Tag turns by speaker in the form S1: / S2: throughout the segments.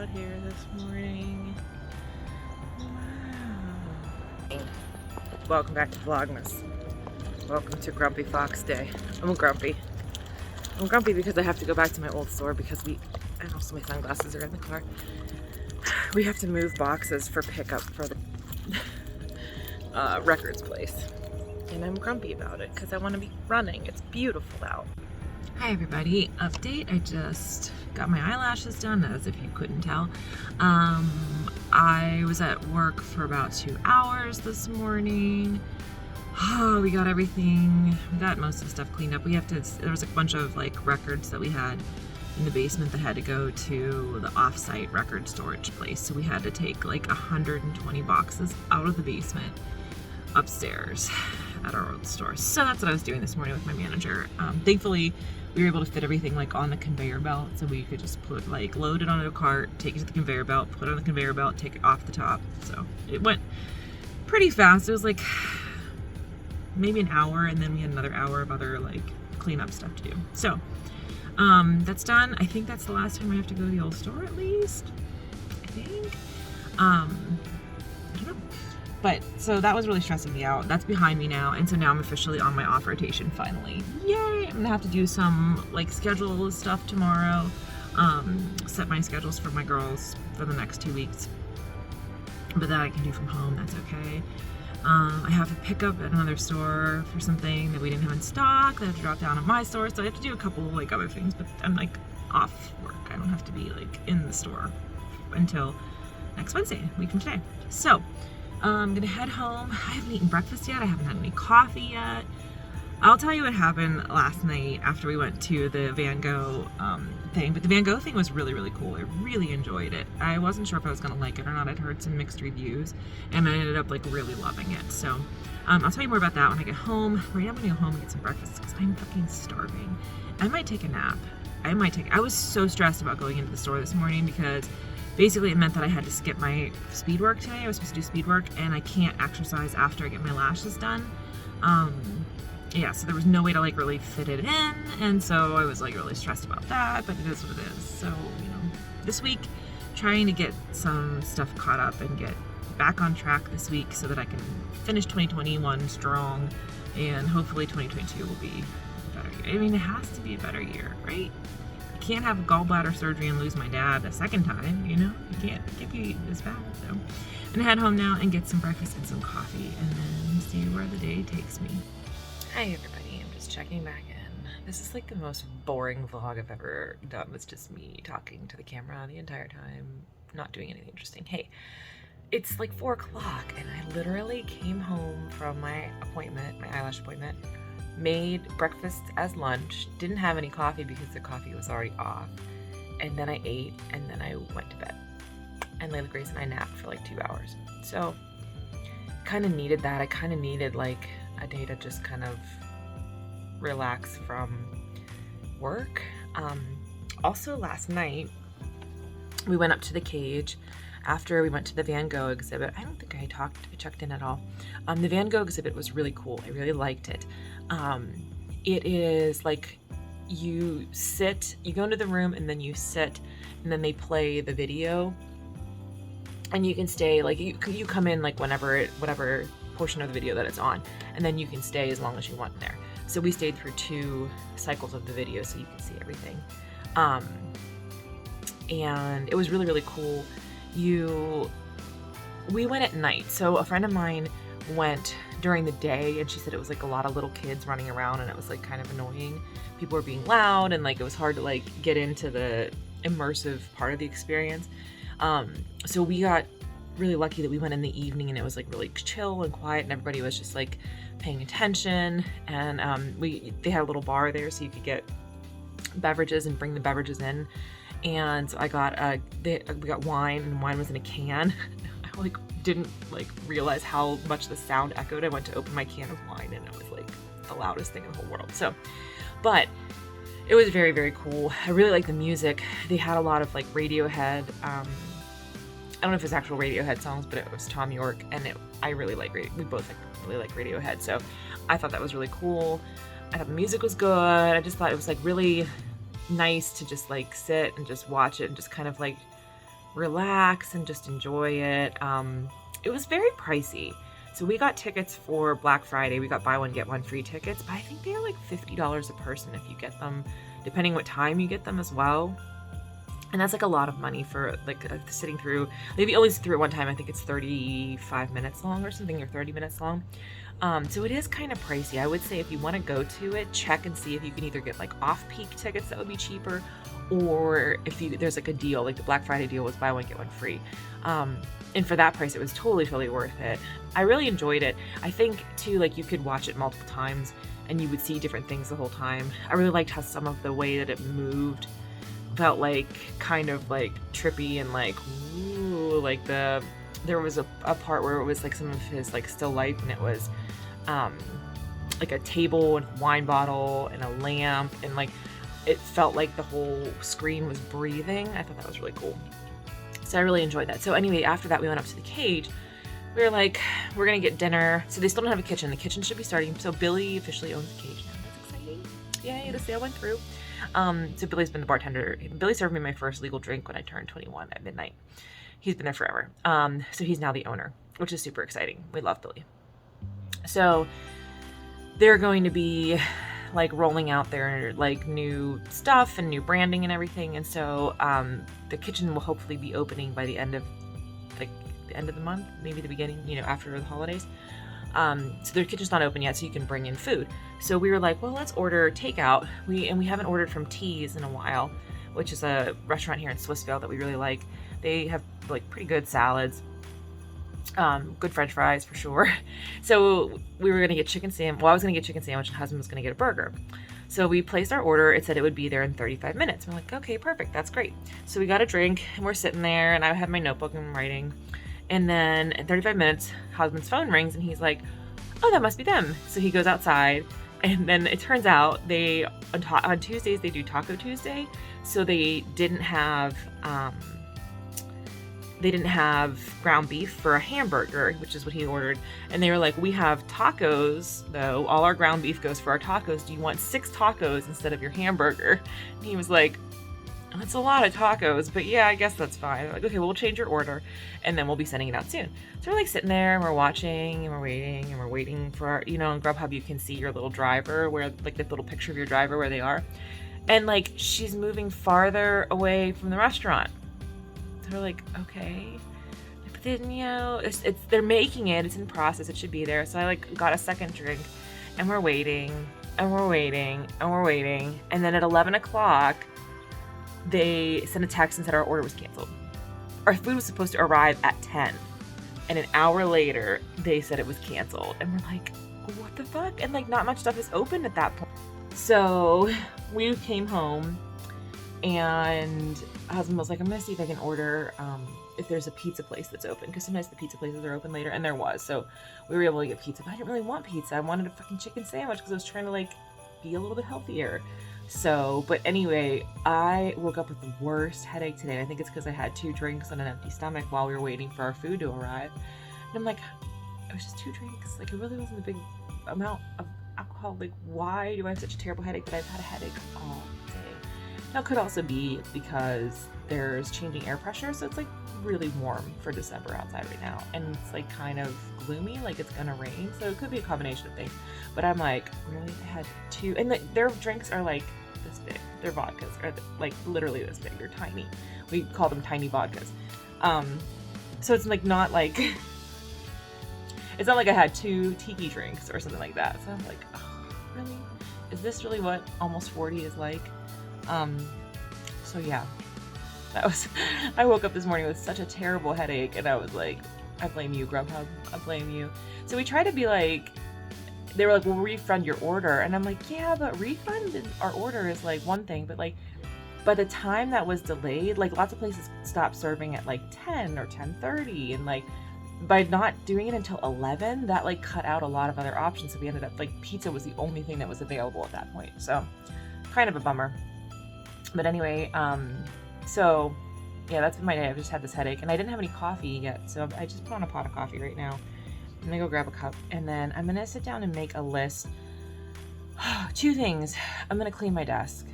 S1: out here this morning. Wow. Welcome back to Vlogmas. Welcome to Grumpy Fox Day. I'm grumpy. I'm grumpy because I have to go back to my old store because and also my sunglasses are in the car. We have to move boxes for pickup for the records place. And I'm grumpy about it because I want to be running. It's beautiful out. Hi everybody, update. I just got my eyelashes done, as if you couldn't tell. I was at work for about 2 hours this morning. We got everything, we got most of the stuff cleaned up. There was a bunch of like records that we had in the basement that had to go to the off-site record storage place. So we had to take like 120 boxes out of the basement upstairs at our old store. So that's what I was doing this morning with my manager. Thankfully, we were able to fit everything like on the conveyor belt, so we could just load it onto a cart, take it to the conveyor belt, put it on the conveyor belt, take it off the top. So it went pretty fast. It was like maybe an hour, and then we had another hour of other like cleanup stuff to do. So that's done. I think that's the last time I have to go to the old store, at least. I think. I don't know. But so that was really stressing me out. That's behind me now, and so now I'm officially on my off rotation finally. Yay! I'm gonna have to do some like schedule stuff tomorrow. Set my schedules for my girls for the next 2 weeks. But that I can do from home. That's okay. I have to pick up at another store for something that we didn't have in stock. That I have to drop down at my store, so I have to do a couple like other things. But I'm like off work. I don't have to be like in the store until next Wednesday, a week from today. So I'm gonna head home. I haven't eaten breakfast yet. I haven't had any coffee yet. I'll tell you what happened last night after we went to the Van Gogh thing. But the Van Gogh thing was really, really cool. I really enjoyed it. I wasn't sure if I was gonna like it or not. I'd heard some mixed reviews, and I ended up like really loving it. So I'll tell you more about that when I get home. Right now I'm gonna go home and get some breakfast because I'm fucking starving. I might take a nap. I was so stressed about going into the store this morning because basically it meant that I had to skip my speed work today. I was supposed to do speed work, and I can't exercise after I get my lashes done. Yeah, so there was no way to like really fit it in, and so I was like really stressed about that, but it is what it is. So, you know, this week trying to get some stuff caught up and get back on track this week so that I can finish 2021 strong, and hopefully 2022 will be a better year. I mean, it has to be a better year, right? Can't have a gallbladder surgery and lose my dad a second time, you know? You can't be this bad. So I'm gonna head home now and get some breakfast and some coffee, and then see where the day takes me. Hi everybody, I'm just checking back in. This is like the most boring vlog I've ever done. It's just me talking to the camera the entire time, not doing anything interesting. Hey, it's like 4 o'clock, and I literally came home from my appointment, my eyelash appointment, made breakfast as lunch, didn't have any coffee because the coffee was already off, and then I ate, and then I went to bed. And Layla Grace and I napped for like 2 hours. So kind of needed that. I kind of needed like a day to just kind of relax from work. Also last night we went up to the cage after we went to the Van Gogh exhibit. I don't think I checked in at all. The Van Gogh exhibit was really cool. I really liked it. It is like you go into the room and then you sit, and then they play the video, and you can stay like you come in like whatever portion of the video that it's on, and then you can stay as long as you want in there. So we stayed through 2 cycles of the video so you can see everything. And it was really, really cool. We went at night. So a friend of mine went during the day, and she said it was like a lot of little kids running around, and it was like kind of annoying. People were being loud, and like it was hard to like get into the immersive part of the experience. So we got really lucky that we went in the evening, and it was like really chill and quiet, and everybody was just like paying attention. And they had a little bar there, so you could get beverages and bring the beverages in. And so I got we got wine, and wine was in a can. I like didn't like realize how much the sound echoed. I went to open my can of wine, and it was like the loudest thing in the whole world. So, but it was very, very cool. I really like the music. They had a lot of like Radiohead. I don't know if it's actual Radiohead songs, but it was Tom York, and I really like we both really like Radiohead. So I thought that was really cool. I thought the music was good. I just thought it was like really nice to just like sit and just watch it and just kind of like relax and just enjoy it. It was very pricey. So we got tickets for Black Friday. We got buy one, get one free tickets, but I think they're like $50 a person if you get them, depending what time you get them as well. And that's like a lot of money for like sitting through, maybe only through it one time. I think it's 35 minutes long or something, or 30 minutes long. So it is kind of pricey. I would say if you want to go to it, check and see if you can either get like off-peak tickets that would be cheaper, or if there's like a deal, like the Black Friday deal was buy one, get one free. And for that price, it was totally worth it. I really enjoyed it. I think too, like you could watch it multiple times and you would see different things the whole time. I really liked how some of the way that it moved felt like kind of like trippy and like, ooh, like there was a part where it was like some of his like still life, and it was like a table and a wine bottle and a lamp, and like it felt like the whole screen was breathing. I thought that was really cool. So I really enjoyed that. So anyway, after that we went up to the cage. We were like, we're gonna get dinner. So they still don't have a kitchen. The kitchen should be starting. So Billy officially owns the cage now. That's exciting. Yay, the sale went through. So Billy's been the bartender. Billy served me my first legal drink when I turned 21 at midnight. He's been there forever. So he's now the owner, which is super exciting. We love Billy. So they're going to be like rolling out their like new stuff and new branding and everything. And so the kitchen will hopefully be opening by the end of the month, maybe the beginning, after the holidays. So their kitchen's not open yet, so you can bring in food. So we were like, well, let's order takeout. We haven't ordered from Teas in a while, which is a restaurant here in Swissvale that we really like. They have like pretty good salads, good French fries for sure. So we were gonna get chicken sandwich. Well, I was gonna get chicken sandwich, and husband was gonna get a burger. So we placed our order. It said it would be there in 35 minutes. We're like, okay, perfect, that's great. So we got a drink, and we're sitting there, and I had my notebook and I'm writing. And then in 35 minutes, husband's phone rings, and he's like, oh, that must be them. So he goes outside, and then it turns out on Tuesdays they do Taco Tuesday. So they didn't have ground beef for a hamburger, which is what he ordered. And they were like, we have tacos though. All our ground beef goes for our tacos. Do you want 6 tacos instead of your hamburger? And he was like, that's a lot of tacos, but yeah, I guess that's fine. They're like, okay, we'll change your order, and then we'll be sending it out soon. So we're like sitting there, and we're watching, and we're waiting for our, on Grubhub, you can see your little driver, where like the little picture of your driver where they are. And like, she's moving farther away from the restaurant. So we're like, okay. But then, they're making it, it's in process, it should be there. So I like got a second drink, and we're waiting, and we're waiting, and we're waiting. And then at 11 o'clock, they sent a text and said our order was canceled. Our food was supposed to arrive at 10, and an hour later they said it was canceled. And we're like, what the fuck? And like, not much stuff is open at that point. So we came home, and husband was like, I'm gonna see if I can order if there's a pizza place that's open, because sometimes the pizza places are open later, and there was. So we were able to get pizza, but I didn't really want pizza. I wanted a fucking chicken sandwich because I was trying to like be a little bit healthier. So, but anyway, I woke up with the worst headache today. I think it's because I had 2 drinks on an empty stomach while we were waiting for our food to arrive. And I'm like, it was just 2 drinks. Like, it really wasn't a big amount of alcohol. Like, why do I have such a terrible headache? But I've had a headache all day. Now, it could also be because there's changing air pressure. So it's like really warm for December outside right now. And it's like kind of gloomy, like it's gonna rain. So it could be a combination of things. But I'm like, really? I had 2. And their drinks are like this big. Their vodkas are like literally this big. They're tiny. We call them tiny vodkas. So it's like not like it's not like I had 2 tiki drinks or something like that. So I'm like, oh, really? Is this really what almost 40 is like? So yeah, I woke up this morning with such a terrible headache, and I was like, I blame you, Grubhub. I blame you. So we try to be like, they were like, we'll refund your order. And I'm like, yeah, but refund our order is like one thing, but like by the time that was delayed, like lots of places stopped serving at like 10 or 10:30, and like by not doing it until 11, that like cut out a lot of other options. So we ended up like pizza was the only thing that was available at that point. So kind of a bummer. But anyway, so yeah, that's been my day. I've just had this headache, and I didn't have any coffee yet, so I just put on a pot of coffee right now. I'm gonna go grab a cup, and then I'm gonna sit down and make a list. 2 things. I'm gonna clean my desk.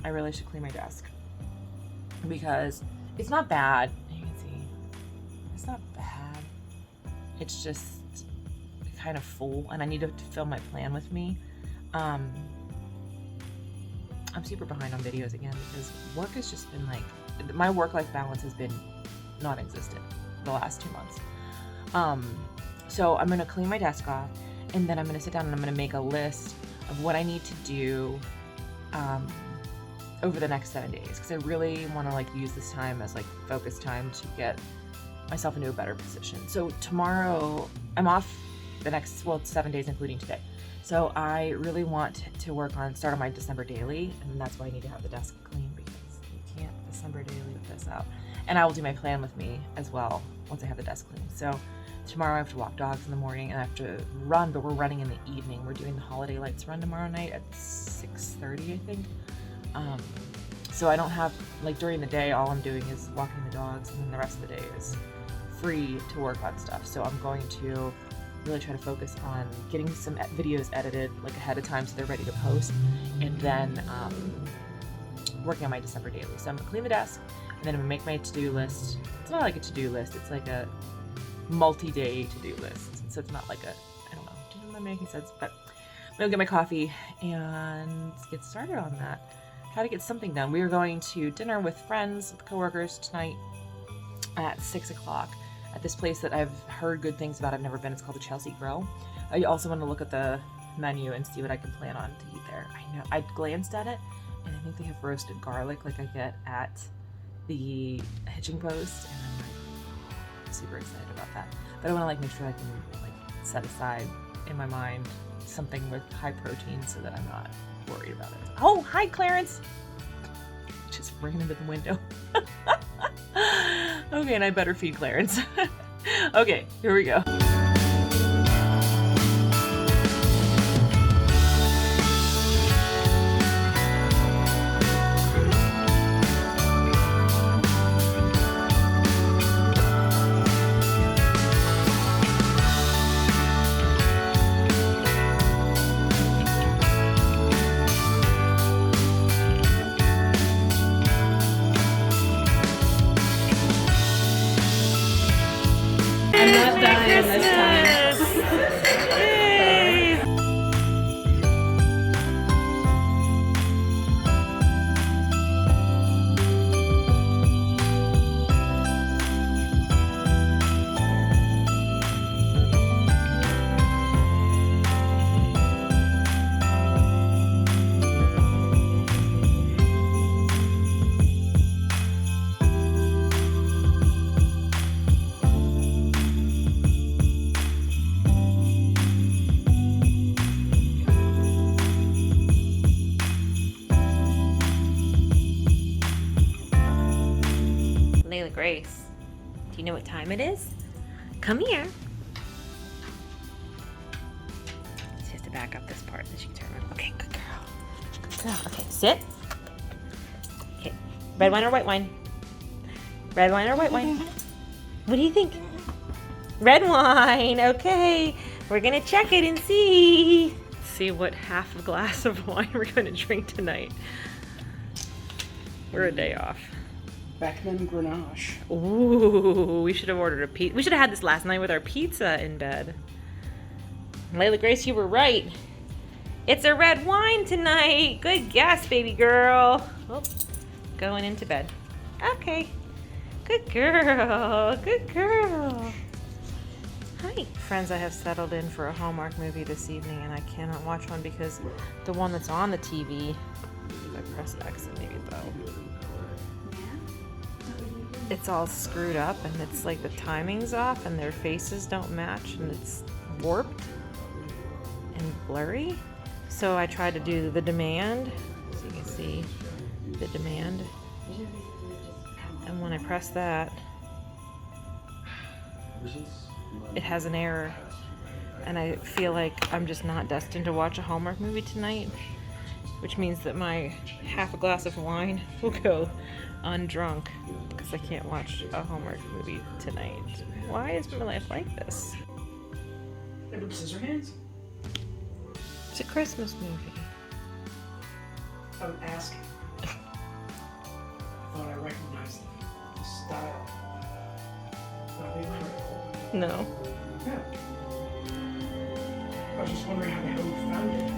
S1: I really should clean my desk because It's not bad. You can see. It's not bad. It's just kind of full, and I need to film my plan with me. I'm super behind on videos again because work has just been like, my work-life balance has been non-existent the last 2 months. So I'm gonna clean my desk off, and then I'm gonna sit down and I'm gonna make a list of what I need to do over the next 7 days, because I really want to like use this time as like focus time to get myself into a better position. So tomorrow I'm off the next, well, 7 days including today. So I really want to start on my December daily, and that's why I need to have the desk clean, because you can't December daily with this out. And I will do my plan with me as well once I have the desk clean. So tomorrow I have to walk dogs in the morning, and I have to run, but we're running in the evening. We're doing the Holiday Lights run tomorrow night at 6:30, I think. So I don't have, like, during the day, all I'm doing is walking the dogs, and then the rest of the day is free to work on stuff. So I'm going to really try to focus on getting some videos edited like ahead of time so they're ready to post, and then working on my December daily. So I'm gonna clean the desk, and then I'm gonna make my to-do list. It's not like a to-do list, it's like a multi-day to-do list. So it's not like a, I don't know, am I making sense? But I'm gonna get my coffee and get started on that. Try to get something done. We are going to dinner with friends, with coworkers tonight at 6 o'clock at this place that I've heard good things about. I've never been. It's called the Chelsea Grill. I also want to look at the menu and see what I can plan on to eat there. I know I glanced at it, and I think they have roasted garlic like I get at the Hitching Post, and I'm like super excited about that. But I want to like make sure I can like set aside in my mind something with high protein so that I'm not worried about it. Oh, hi Clarence! Just ran into the window. Okay, and I better feed Clarence. Okay, here we go.
S2: I'm not dying this time.
S1: Yay! Layla Grace, do you know what time it is? Come here. She has to back up this part so she can turn around. Okay, good girl. Good girl. Okay, sit. Okay, red wine or white wine? Red wine or white wine? What do you think? Red wine. Okay, we're gonna check it and see. See what half a glass of wine we're gonna drink tonight. We're a day off.
S2: Beckman Grenache.
S1: Ooh, we should have ordered a pizza. We should have had this last night with our pizza in bed. Layla Grace, you were right. It's a red wine tonight. Good guess, baby girl. Oh, going into bed. Okay. Good girl. Good girl. Hi. Friends, I have settled in for a Hallmark movie this evening, and I cannot watch one because the one that's on the TV, if I press X, maybe that'll... It's all screwed up, and it's like the timing's off, and their faces don't match, and it's warped and blurry. So I tried to do the demand, so you can see the demand, and when I press that, it has an error, and I feel like I'm just not destined to watch a Hallmark movie tonight, which means that my half a glass of wine will go undrunk because I can't watch a Hallmark movie tonight. Why is my life like this?
S2: Edward Scissorhands?
S1: It's a Christmas movie.
S2: I'm asking. I thought I recognized the
S1: No.
S2: Yeah. I was just wondering how the hell you found it.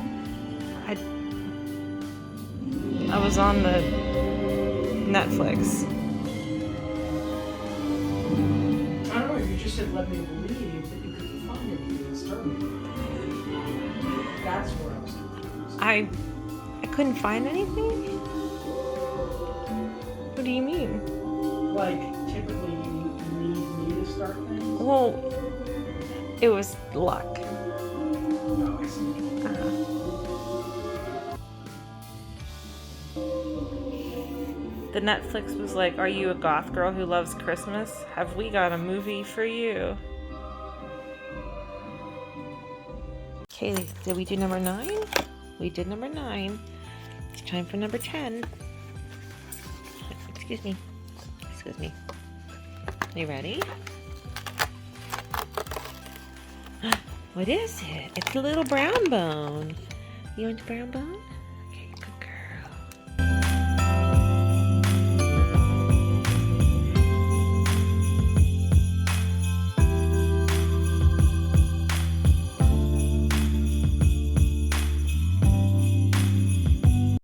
S1: I was on the Netflix.
S2: I don't know, you just said let me believe that you couldn't find anything and start with. That's where I was confused.
S1: I couldn't find anything? What do you mean?
S2: Like, typically you need me to start things?
S1: Well, it was luck.
S2: Oh, I see.
S1: The Netflix was like, are you a goth girl who loves Christmas? Have we got a movie for you? Okay, did we do number 9? We did number 9. It's time for number 10. Excuse me. Excuse me. You ready? What is it? It's a little brown bone. You want the brown bone?